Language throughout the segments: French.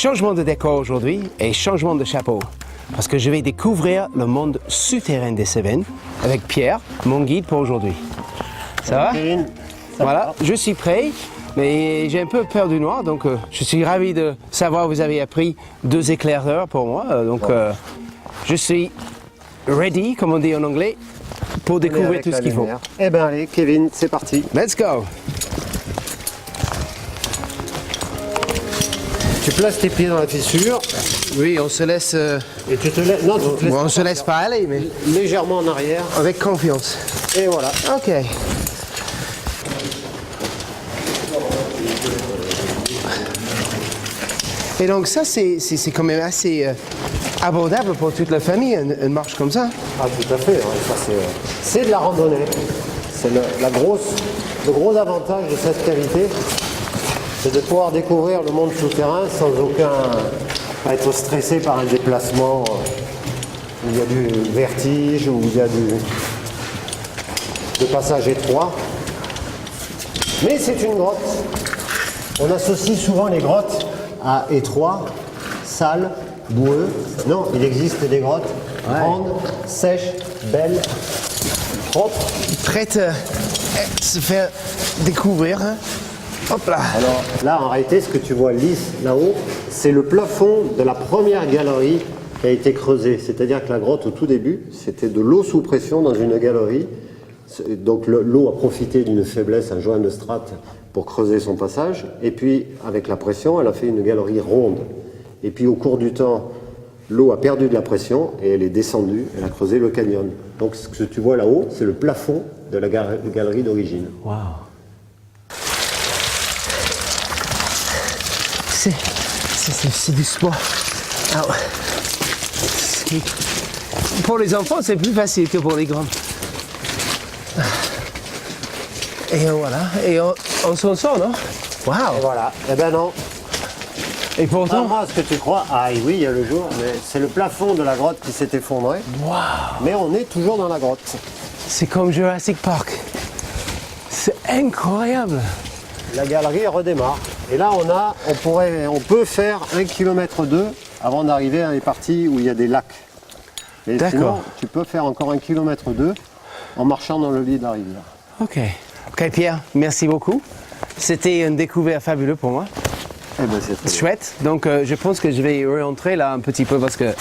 Changement de décor aujourd'hui et changement de chapeau. Parce que je vais découvrir le monde souterrain des Cévennes avec Pierre, mon guide pour aujourd'hui. Ça va? Voilà, je suis prêt, mais j'ai un peu peur du noir, donc je suis ravi de savoir que vous avez appris 2 éclaireurs pour moi. Je suis ready, comme on dit en anglais, pour découvrir tout ce qu'il faut. Eh bien allez, Kevin, c'est parti. Let's go! Tu places tes pieds dans la fissure. Oui, on se laisse... Et tu te laisses... Non, tu te laisses on se laisse pas aller, mais... légèrement en arrière. Avec confiance. Et voilà. Ok. Et donc ça, c'est quand même assez abordable pour toute la famille, une marche comme ça. Ah tout à fait, hein. Ça, c'est de la randonnée. C'est le gros avantage de cette qualité, c'est de pouvoir découvrir le monde souterrain sans pas être stressé par un déplacement où il y a du vertige, où il y a de passages étroits. Mais c'est une grotte. On associe souvent les grottes à étroit, sale, boueux. Non, il existe des grottes grandes, sèches, belles, propres. Prête à se faire découvrir. Hein. Hop là. Alors là, en réalité, ce que tu vois lisse là-haut, c'est le plafond de la première galerie qui a été creusée. C'est-à-dire que la grotte, au tout début, c'était de l'eau sous pression dans une galerie. Donc l'eau a profité d'une faiblesse, un joint de strate, pour creuser son passage. Et puis, avec la pression, elle a fait une galerie ronde. Et puis, au cours du temps, l'eau a perdu de la pression et elle est descendue. Elle a creusé le canyon. Donc, ce que tu vois là-haut, c'est le plafond de la galerie d'origine. Waouh. C'est du sport. Alors, pour les enfants, c'est plus facile que pour les grands. Et voilà, et on s'en sort, non? Waouh! Et voilà, eh ben non. Et pourtant... Moi, ce que tu crois, ah oui, il y a le jour, mais c'est le plafond de la grotte qui s'est effondré. Waouh! Mais on est toujours dans la grotte. C'est comme Jurassic Park. C'est incroyable! La galerie redémarre. Et là, on peut faire 1,2 km avant d'arriver à les parties où il y a des lacs. Et sinon, tu peux faire encore 1,2 km en marchant dans le lit de la rivière. Ok. Ok Pierre, merci beaucoup. C'était une découverte fabuleuse pour moi. Eh ben, c'est très chouette. Donc je pense que je vais rentrer là un petit peu parce que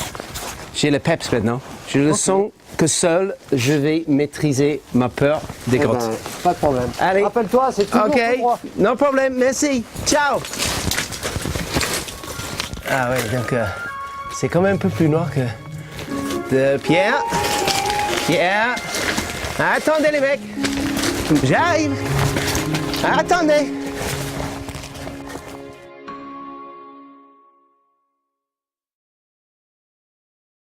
j'ai le peps maintenant. Je le sens que seul, je vais maîtriser ma peur des grottes. Ben, pas de problème. Allez. Rappelle-toi, c'est toujours tout droit. No problème, merci. Ciao. Ah ouais, donc c'est quand même un peu plus noir que de Pierre. Pierre. Attendez les mecs. J'arrive. Attendez.